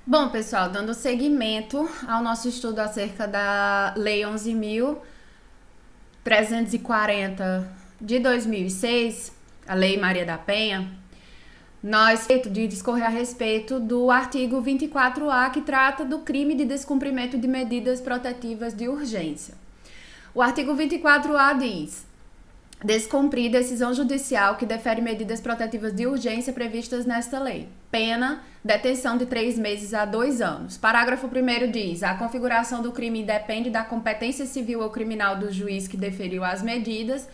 Bom, pessoal, dando seguimento ao nosso estudo acerca da Lei 11.340 de 2006, a Lei Maria da Penha, nós de discorrer a respeito do artigo 24A, que trata do crime de descumprimento de medidas protetivas de urgência. O artigo 24A diz: descumprir decisão judicial que defere medidas protetivas de urgência previstas nesta lei. Pena, detenção de 3 meses a 2 anos. Parágrafo 1º diz: a configuração do crime depende da competência civil ou criminal do juiz que deferiu as medidas.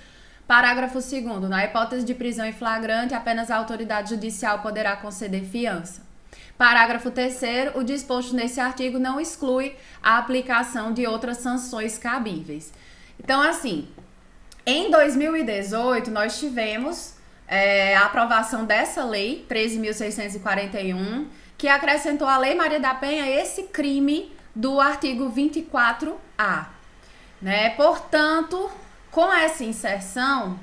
Parágrafo 2º, na hipótese de prisão em flagrante, apenas a autoridade judicial poderá conceder fiança. Parágrafo 3º, o disposto nesse artigo não exclui a aplicação de outras sanções cabíveis. Então, assim, em 2018, nós tivemos a aprovação dessa lei, 13.641, que acrescentou à Lei Maria da Penha esse crime do artigo 24A. Né? Portanto, com essa inserção,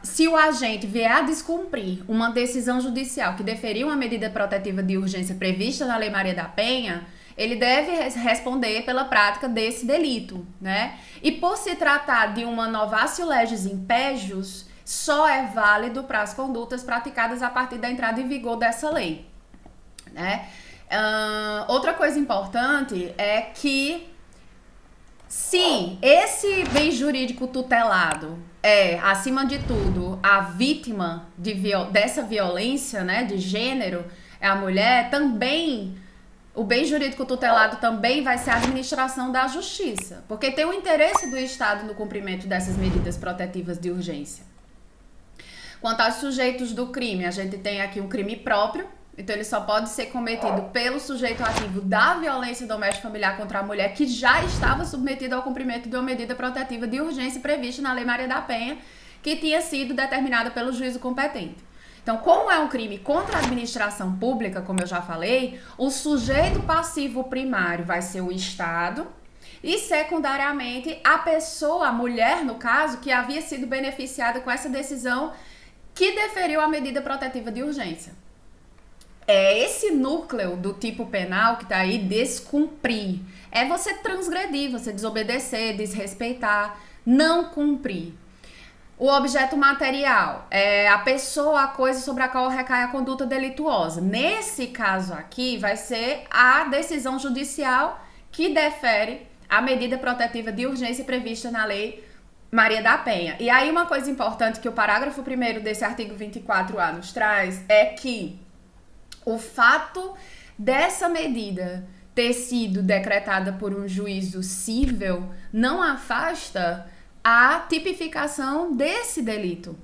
se o agente vier a descumprir uma decisão judicial que deferiu uma medida protetiva de urgência prevista na Lei Maria da Penha, ele deve responder pela prática desse delito, né? E por se tratar de uma novatio legis impégius, só é válido para as condutas praticadas a partir da entrada em vigor dessa lei, né? Outra coisa importante é que se esse bem jurídico tutelado é, acima de tudo, a vítima dessa violência, né, de gênero, é a mulher, também o bem jurídico tutelado também vai ser a administração da justiça, porque tem o interesse do Estado no cumprimento dessas medidas protetivas de urgência. Quanto aos sujeitos do crime, a gente tem aqui um crime próprio, então ele só pode ser cometido pelo sujeito ativo da violência doméstica familiar contra a mulher que já estava submetido ao cumprimento de uma medida protetiva de urgência prevista na Lei Maria da Penha, que tinha sido determinada pelo juízo competente. Então, como é um crime contra a administração pública, como eu já falei, o sujeito passivo primário vai ser o Estado e, secundariamente, a pessoa, a mulher, no caso, que havia sido beneficiada com essa decisão que deferiu a medida protetiva de urgência. É esse núcleo do tipo penal que está aí, descumprir. É você transgredir, você desobedecer, desrespeitar, não cumprir. O objeto material é a pessoa, a coisa sobre a qual recai a conduta delituosa. Nesse caso aqui, vai ser a decisão judicial que defere a medida protetiva de urgência prevista na Lei Maria da Penha. E aí uma coisa importante que o parágrafo 1º desse artigo 24A nos traz é que o fato dessa medida ter sido decretada por um juízo cível não afasta a tipificação desse delito.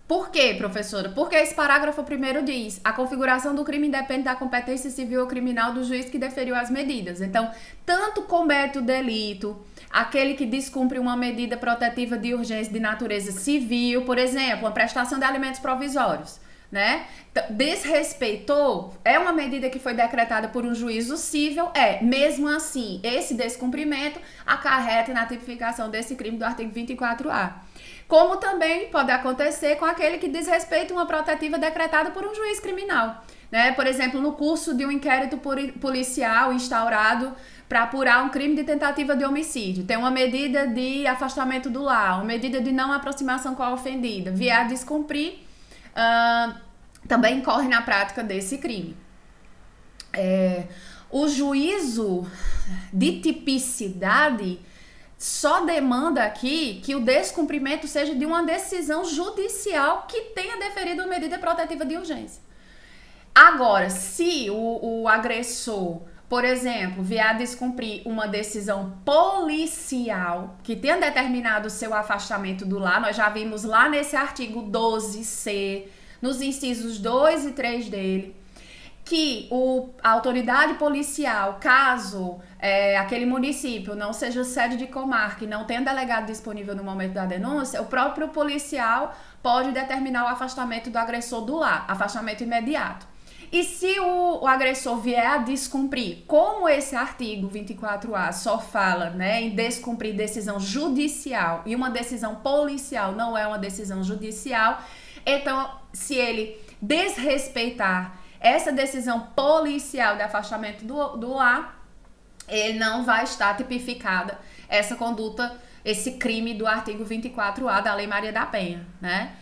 Por quê, professora? Porque esse parágrafo 1º diz: a configuração do crime depende da competência civil ou criminal do juiz que deferiu as medidas. Então, tanto comete o delito aquele que descumpre uma medida protetiva de urgência de natureza civil, por exemplo, a prestação de alimentos provisórios, né? Desrespeitou, é uma medida que foi decretada por um juízo cível, mesmo assim, esse descumprimento acarreta na tipificação desse crime do artigo 24A. Como também pode acontecer com aquele que desrespeita uma protetiva decretada por um juiz criminal, né? Por exemplo, no curso de um inquérito policial instaurado para apurar um crime de tentativa de homicídio, tem uma medida de afastamento do lar, uma medida de não aproximação com a ofendida, vier a descumprir, também incorre na prática desse crime. O juízo de tipicidade só demanda aqui que o descumprimento seja de uma decisão judicial que tenha deferido uma medida protetiva de urgência. Agora, se o agressor, por exemplo, vier a descumprir uma decisão policial que tenha determinado o seu afastamento do lar, nós já vimos lá nesse artigo 12C, nos incisos 2 e 3 dele, que a autoridade policial, caso aquele município não seja sede de comarca e não tenha delegado disponível no momento da denúncia, o próprio policial pode determinar o afastamento do agressor do lar, afastamento imediato. E se o agressor vier a descumprir, como esse artigo 24A só fala, né, em descumprir decisão judicial e uma decisão policial não é uma decisão judicial, então se ele desrespeitar essa decisão policial de afastamento do lar, ele não vai estar tipificada essa conduta, esse crime do artigo 24A da Lei Maria da Penha, né?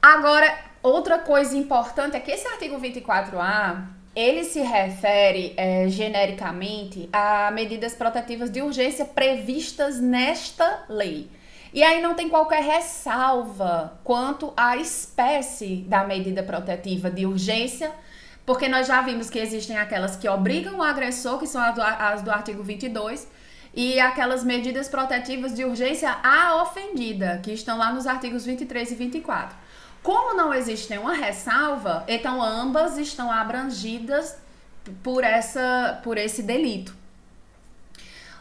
Agora, outra coisa importante é que esse artigo 24A, ele se refere genericamente a medidas protetivas de urgência previstas nesta lei. E aí não tem qualquer ressalva quanto à espécie da medida protetiva de urgência, porque nós já vimos que existem aquelas que obrigam o agressor, que são as do artigo 22, e aquelas medidas protetivas de urgência à ofendida, que estão lá nos artigos 23 e 24. Como não existe nenhuma ressalva, então ambas estão abrangidas por esse delito.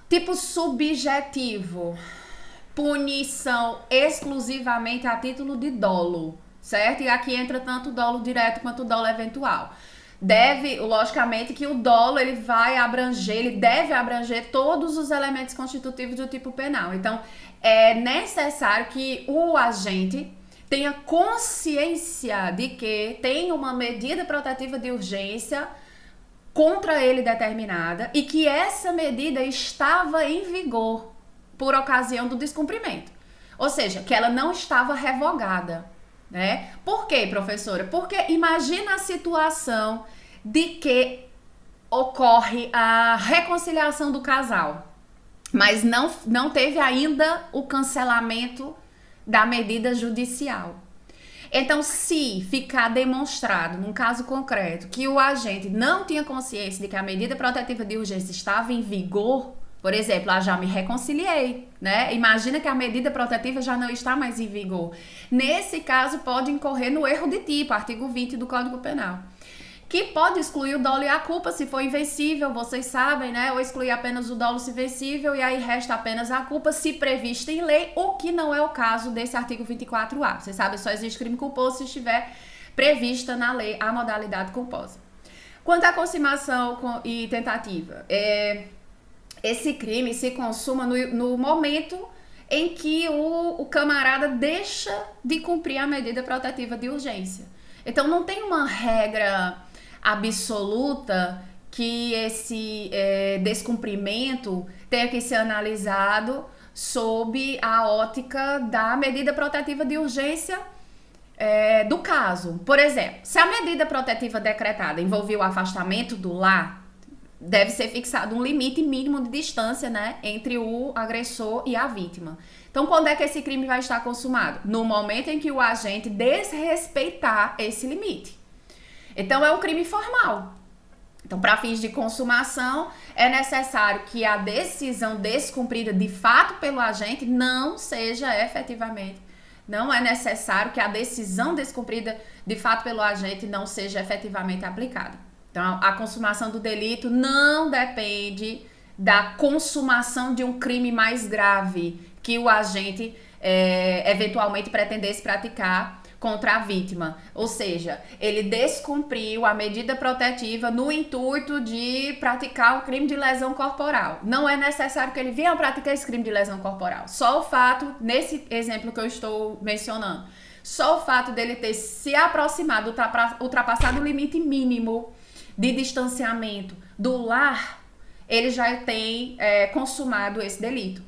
Tipo subjetivo, punição exclusivamente a título de dolo, certo? E aqui entra tanto o dolo direto quanto o dolo eventual. Logicamente que o dolo ele deve abranger todos os elementos constitutivos do tipo penal. Então, é necessário que o agente tenha consciência de que tem uma medida protetiva de urgência contra ele determinada e que essa medida estava em vigor por ocasião do descumprimento. Ou seja, que ela não estava revogada, né? Por quê, professora? Porque imagina a situação de que ocorre a reconciliação do casal, mas não teve ainda o cancelamento da medida judicial. Então, se ficar demonstrado, num caso concreto, que o agente não tinha consciência de que a medida protetiva de urgência estava em vigor, por exemplo, já me reconciliei, né? Imagina que a medida protetiva já não está mais em vigor. Nesse caso, pode incorrer no erro de tipo, artigo 20 do Código Penal, que pode excluir o dolo e a culpa se for invencível, vocês sabem, né? Ou excluir apenas o dolo se vencível e aí resta apenas a culpa se prevista em lei, o que não é o caso desse artigo 24A. Vocês sabem, só existe crime culposo se estiver prevista na lei a modalidade culposa. Quanto à consumação e tentativa, esse crime se consuma no momento em que o camarada deixa de cumprir a medida protetiva de urgência. Então, não tem uma regra absoluta que esse descumprimento tenha que ser analisado sob a ótica da medida protetiva de urgência do caso. Por exemplo, se a medida protetiva decretada envolvia o afastamento do lar, deve ser fixado um limite mínimo de distância, né, entre o agressor e a vítima. Então, quando é que esse crime vai estar consumado? No momento em que o agente desrespeitar esse limite. Então, é um crime formal. Então, para fins de consumação, é necessário que a decisão descumprida de fato pelo agente não seja efetivamente. Não é necessário que a decisão descumprida de fato pelo agente não seja efetivamente aplicada. Então, a consumação do delito não depende da consumação de um crime mais grave que o agente eventualmente pretendesse praticar contra a vítima. Ou seja, ele descumpriu a medida protetiva no intuito de praticar um crime de lesão corporal. Não é necessário que ele venha praticar esse crime de lesão corporal. Só o fato, nesse exemplo que eu estou mencionando, só o fato dele ter se aproximado, ultrapassado o limite mínimo de distanciamento do lar, ele já tem consumado esse delito.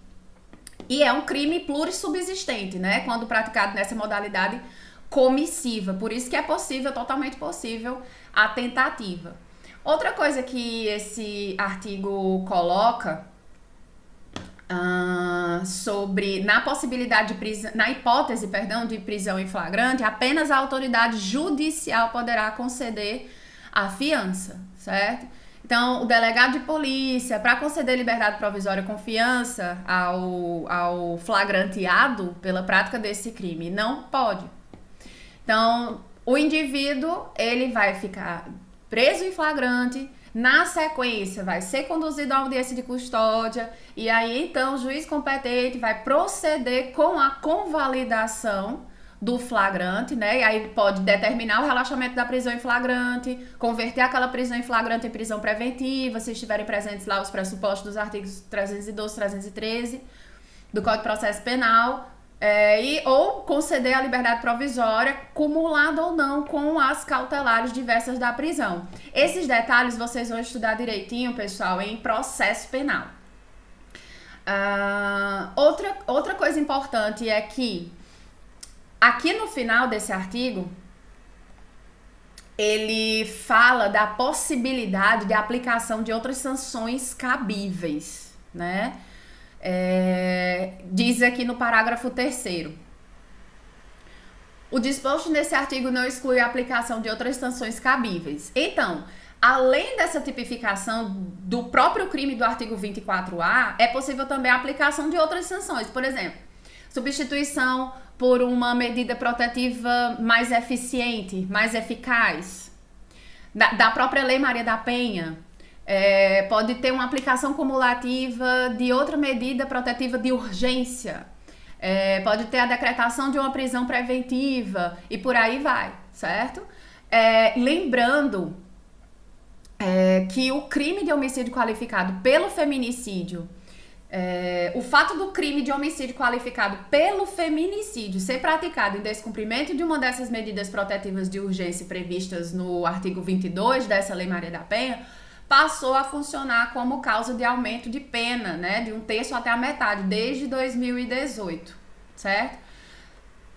E é um crime plurissubsistente, né? Quando praticado nessa modalidade comissiva. Por isso que é possível, totalmente possível, a tentativa. Outra coisa que esse artigo coloca na hipótese de prisão em flagrante, apenas a autoridade judicial poderá conceder a fiança, certo? Então, o delegado de polícia, para conceder liberdade provisória com fiança ao flagranteado pela prática desse crime, não pode. Então, o indivíduo, ele vai ficar preso em flagrante, na sequência vai ser conduzido à audiência de custódia, e aí, então, o juiz competente vai proceder com a convalidação do flagrante, né? E aí pode determinar o relaxamento da prisão em flagrante, converter aquela prisão em flagrante em prisão preventiva, se estiverem presentes lá os pressupostos dos artigos 312, 313 do Código de Processo Penal, ou conceder a liberdade provisória, cumulado ou não com as cautelares diversas da prisão. Esses detalhes vocês vão estudar direitinho, pessoal, em processo penal. Outra coisa importante é que aqui no final desse artigo ele fala da possibilidade de aplicação de outras sanções cabíveis, né? Diz aqui no parágrafo 3º: o disposto nesse artigo não exclui a aplicação de outras sanções cabíveis. Então, além dessa tipificação do próprio crime do artigo 24A, é possível também a aplicação de outras sanções. Por exemplo, substituição por uma medida protetiva mais eficiente, mais eficaz. Da própria Lei Maria da Penha. Pode ter uma aplicação cumulativa de outra medida protetiva de urgência. Pode ter a decretação de uma prisão preventiva e por aí vai, certo? Lembrando que o crime de homicídio qualificado pelo feminicídio, o fato do crime de homicídio qualificado pelo feminicídio ser praticado em descumprimento de uma dessas medidas protetivas de urgência previstas no artigo 22 dessa Lei Maria da Penha, passou a funcionar como causa de aumento de pena, né, de 1/3 até a metade, desde 2018, certo?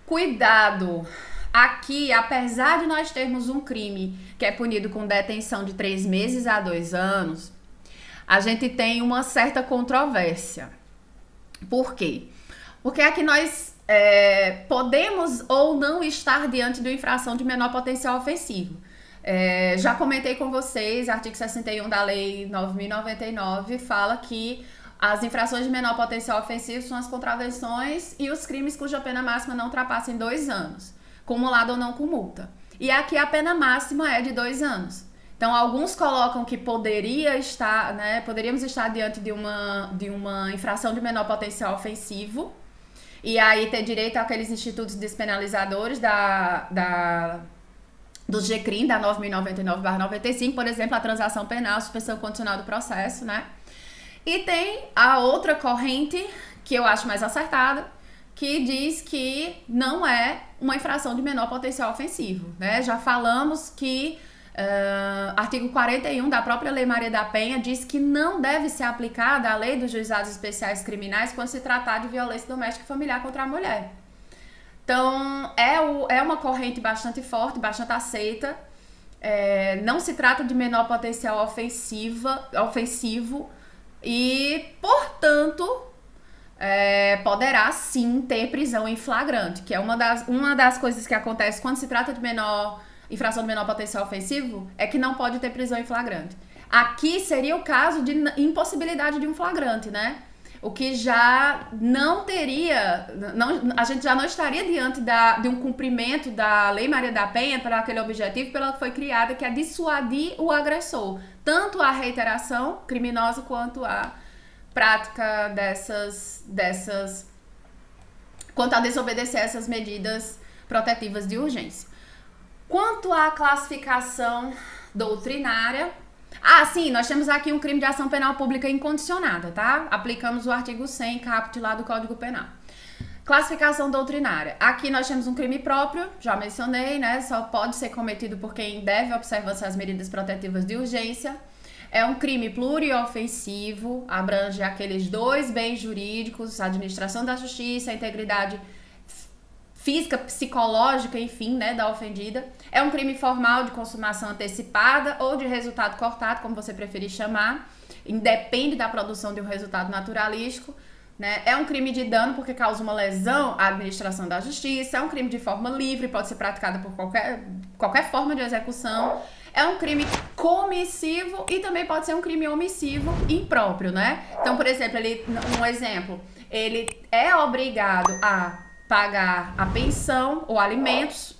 Cuidado! Aqui, apesar de nós termos um crime que é punido com detenção de 3 meses a 2 anos, a gente tem uma certa controvérsia. Por quê? Porque aqui nós podemos ou não estar diante de uma infração de menor potencial ofensivo. Já comentei com vocês, artigo 61 da Lei 9.099 fala que as infrações de menor potencial ofensivo são as contravenções e os crimes cuja pena máxima não ultrapassem 2 anos, cumulado ou não com multa. E aqui a pena máxima é de 2 anos. Então, alguns colocam que poderíamos estar diante de uma infração de menor potencial ofensivo e aí ter direito àqueles institutos despenalizadores do GCRIM, da 9.099/95, por exemplo, a transação penal, suspensão condicional do processo, né? E tem a outra corrente, que eu acho mais acertada, que diz que não é uma infração de menor potencial ofensivo, né? Já falamos que artigo 41 da própria Lei Maria da Penha diz que não deve ser aplicada a Lei dos Juizados Especiais Criminais quando se tratar de violência doméstica e familiar contra a mulher. Então, é uma corrente bastante forte, bastante aceita. Não se trata de menor potencial ofensivo e, portanto, poderá sim ter prisão em flagrante, que é uma das coisas que acontece quando se trata de infração de menor potencial ofensivo, é que não pode ter prisão em flagrante. Aqui seria o caso de impossibilidade de um flagrante, né? O que já não teria, a gente já não estaria diante de um cumprimento da Lei Maria da Penha para aquele objetivo pela que foi criada, que é dissuadir o agressor, tanto a reiteração criminosa quanto a prática quanto a desobedecer essas medidas protetivas de urgência. Quanto à classificação doutrinária, sim, nós temos aqui um crime de ação penal pública incondicionada, tá? Aplicamos o artigo 100, caput lá do Código Penal. Classificação doutrinária. Aqui nós temos um crime próprio, já mencionei, né? Só pode ser cometido por quem deve observância às medidas protetivas de urgência. É um crime pluriofensivo, abrange aqueles 2 bens jurídicos, a administração da justiça, a integridade física, psicológica, enfim, né, da ofendida. É um crime formal de consumação antecipada ou de resultado cortado, como você preferir chamar. Independe da produção de um resultado naturalístico, né? É um crime de dano porque causa uma lesão à administração da justiça. É um crime de forma livre, pode ser praticado por qualquer forma de execução. É um crime comissivo e também pode ser um crime omissivo impróprio, né? Então, por exemplo, ele é obrigado a pagar a pensão ou alimentos,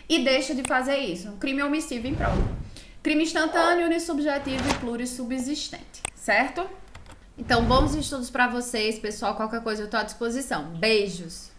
e deixa de fazer isso. Um crime omissivo impróprio. Crime instantâneo, unissubjetivo e plurissubsistente, certo? Então, bons estudos para vocês, pessoal. Qualquer coisa eu tô à disposição. Beijos!